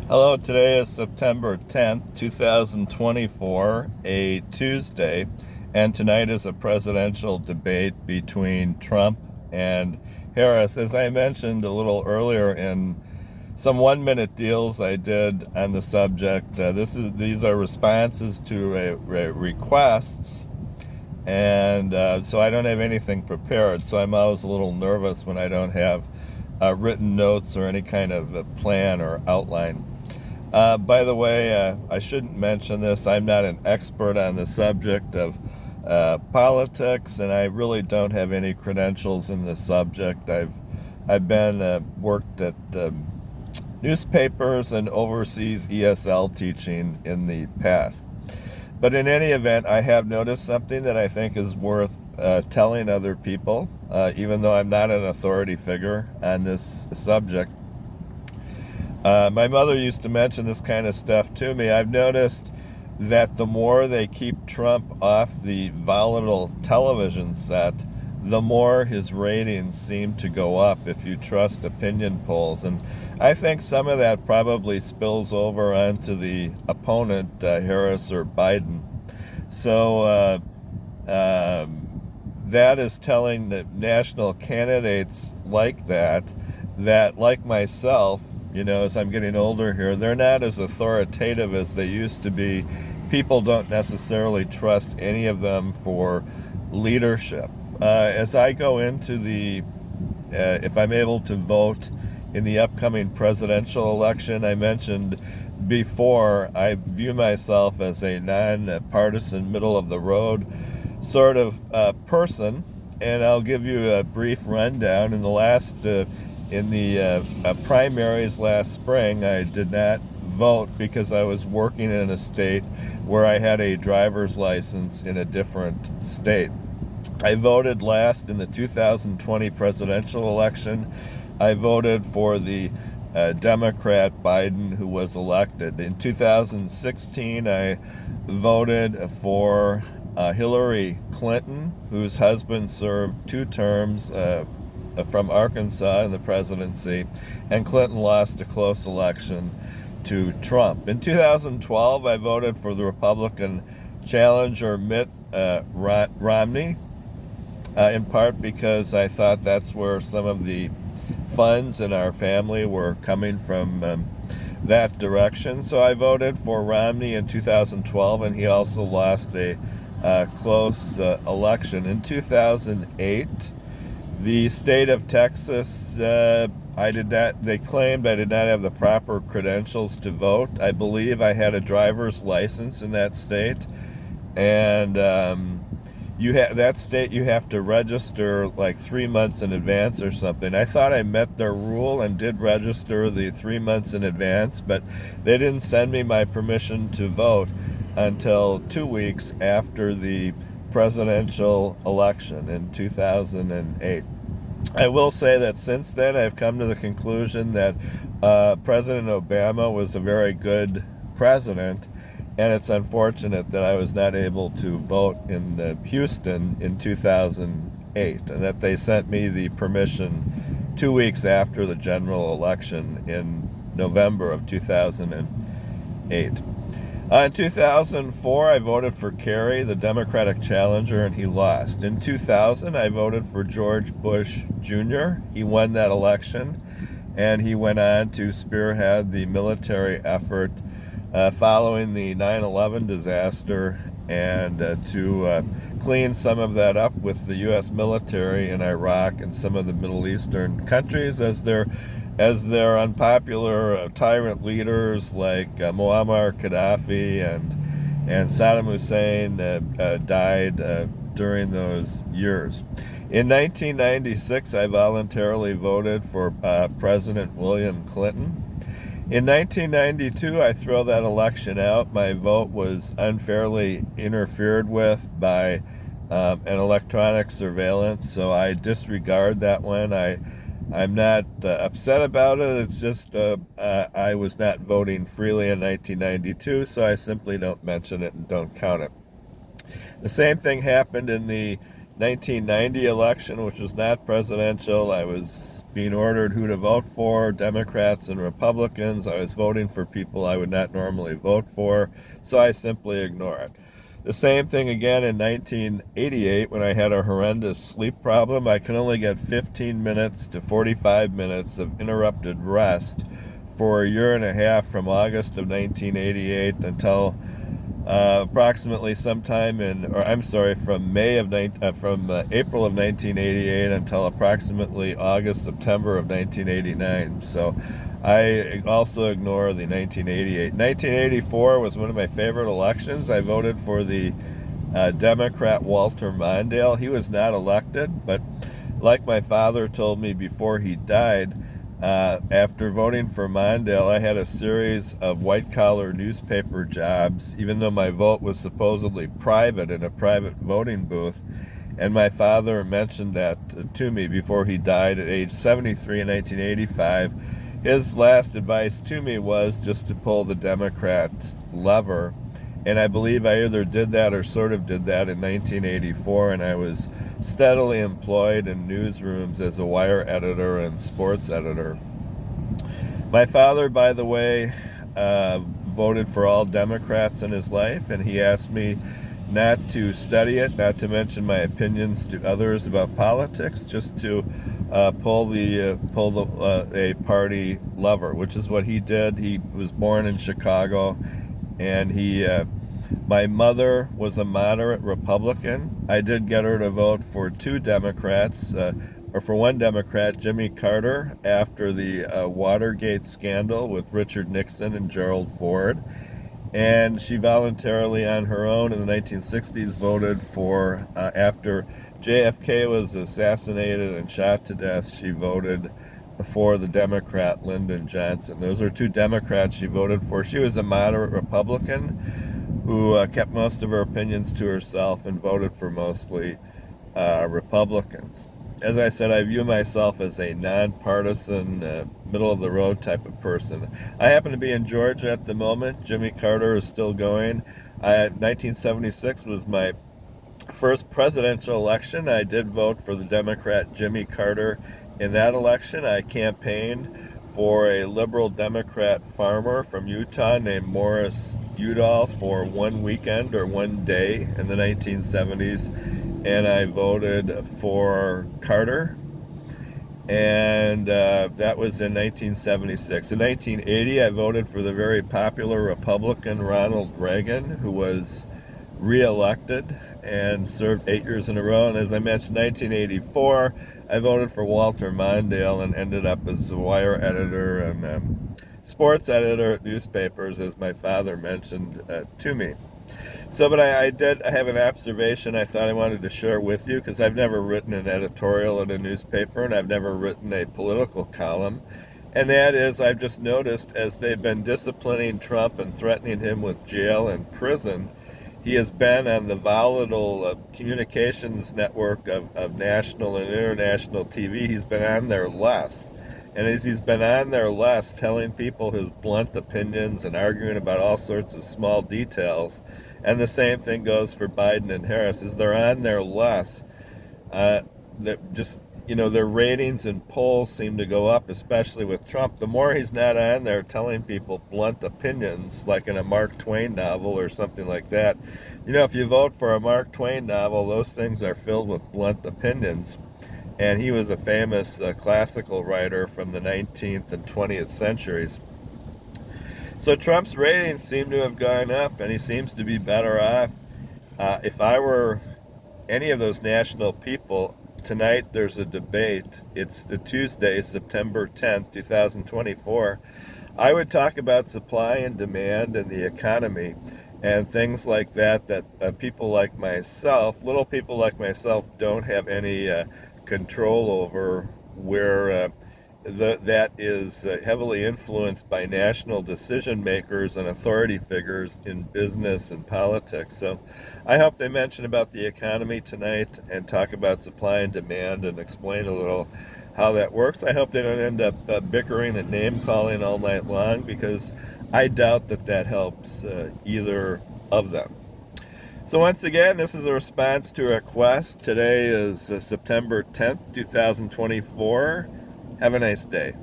Hello, today is September 10th, 2024, a Tuesday, and tonight is a presidential debate between Trump and Harris. As I mentioned a little earlier in some 1 minute deals I did on the subject, these are responses to requests, and so I don't have anything prepared, so I'm always a little nervous when I don't have written notes or any kind of plan or outline. By the way, I shouldn't mention this. I'm not an expert on the subject of politics, and I really don't have any credentials in this subject. I've been worked at newspapers and overseas ESL teaching in the past. But in any event, I have noticed something that I think is worth telling other people, even though I'm not an authority figure on this subject. My mother used to mention this kind of stuff to me. I've noticed that the more they keep Trump off the volatile television set, the more his ratings seem to go up if you trust opinion polls. And I think some of that probably spills over onto the opponent, Harris or Biden. So that is telling the national candidates that like myself, as I'm getting older here, they're not as authoritative as they used to be. People don't necessarily trust any of them for leadership. As I go into if I'm able to vote in the upcoming presidential election, I mentioned before, I view myself as a non-partisan, middle-of-the-road sort of person, and I'll give you a brief rundown. In the primaries last spring, I did not vote because I was working in a state where I had a driver's license in a different state. I voted last in the 2020 presidential election. I voted for the Democrat Biden, who was elected. In 2016, I voted for Hillary Clinton, whose husband served 2 terms from Arkansas in the presidency, and Clinton lost a close election to Trump. In 2012, I voted for the Republican challenger Mitt Romney, in part because I thought that's where some of the funds in our family were coming from, that direction. So I voted for Romney in 2012, and he also lost a close election. In 2008, the state of Texas, they claimed I did not have the proper credentials to vote. I believe I had a driver's license in that state, and that state you have to register like 3 months in advance or something. I thought I met their rule and did register the 3 months in advance, but they didn't send me my permission to vote until 2 weeks after the presidential election in 2008. I will say that since then I've come to the conclusion that President Obama was a very good president, and it's unfortunate that I was not able to vote in Houston in 2008, and that they sent me the permission 2 weeks after the general election in November of 2008. In 2004, I voted for Kerry, the Democratic challenger, and he lost. In 2000, I voted for George Bush Jr. He won that election, and he went on to spearhead the military effort following the 9/11 disaster, and to clean some of that up with the U.S. military in Iraq and some of the Middle Eastern countries as their unpopular tyrant leaders like Muammar Gaddafi and Saddam Hussein died during those years. In 1996, I voluntarily voted for President William Clinton. In 1992, I throw that election out. My vote was unfairly interfered with by an electronic surveillance, so I disregard that one. I'm not upset about it. It's just I was not voting freely in 1992, so I simply don't mention it and don't count it. The same thing happened in the 1990 election, which was not presidential. I was being ordered who to vote for, Democrats and Republicans. I was voting for people I would not normally vote for, so I simply ignore it. The same thing again in 1988 when I had a horrendous sleep problem. I could only get 15 minutes to 45 minutes of interrupted rest for a year and a half from August of 1988 until approximately sometime from April of 1988 until approximately August, September of 1989. So I also ignore the 1988. 1984 was one of my favorite elections. I voted for the Democrat Walter Mondale. He was not elected, but like my father told me before he died, after voting for Mondale, I had a series of white-collar newspaper jobs, even though my vote was supposedly private in a private voting booth. And my father mentioned that to me before he died at age 73 in 1985. His last advice to me was just to pull the Democrat lever. And I believe I either did that or sort of did that in 1984, and I was steadily employed in newsrooms as a wire editor and sports editor. My father, by the way, voted for all Democrats in his life, and he asked me not to study it, not to mention my opinions to others about politics, just to pull a party lever, which is what he did. He was born in Chicago, and my mother was a moderate Republican. I did get her to vote for two Democrats, or for one Democrat, Jimmy Carter, after the Watergate scandal with Richard Nixon and Gerald Ford. And she voluntarily, on her own, in the 1960s, voted for, after JFK was assassinated and shot to death, she voted for the Democrat Lyndon Johnson. Those are two Democrats she voted for. She was a moderate Republican who kept most of her opinions to herself and voted for mostly Republicans. As I said, I view myself as a nonpartisan, middle-of-the-road type of person. I happen to be in Georgia at the moment. Jimmy Carter is still going. 1976 was my first presidential election. I did vote for the Democrat Jimmy Carter in that election. I campaigned for a liberal Democrat farmer from Utah named Morris Udall for one weekend or one day in the 1970s, and I voted for Carter, and that was in 1976. In 1980, I voted for the very popular Republican Ronald Reagan, who was re-elected and served 8 years in a row. And as I mentioned, 1984, I voted for Walter Mondale and ended up as a wire editor and sports editor at newspapers, as my father mentioned to me. So, but I have an observation I thought I wanted to share with you, because I've never written an editorial in a newspaper and I've never written a political column. And that is, I've just noticed as they've been disciplining Trump and threatening him with jail and prison, he has been on the volatile communications network of national and international TV. He's been on there less. And as he's been on there less, telling people his blunt opinions and arguing about all sorts of small details, and the same thing goes for Biden and Harris, as they're on there less, their ratings and polls seem to go up, especially with Trump. The more he's not on there telling people blunt opinions, like in a Mark Twain novel or something like that. If you vote for a Mark Twain novel, those things are filled with blunt opinions. And he was a famous classical writer from the 19th and 20th centuries. So Trump's ratings seem to have gone up, and he seems to be better off. If I were any of those national people, tonight there's a debate. It's the Tuesday, September 10th, 2024. I would talk about supply and demand and the economy and things like that people like myself, little people like myself, don't have any control over, where that is heavily influenced by national decision makers and authority figures in business and politics. So I hope they mention about the economy tonight and talk about supply and demand and explain a little how that works. I hope they don't end up bickering and name calling all night long, because I doubt that helps either of them. So once again, this is a response to a request. Today is September 10th, 2024. Have a nice day.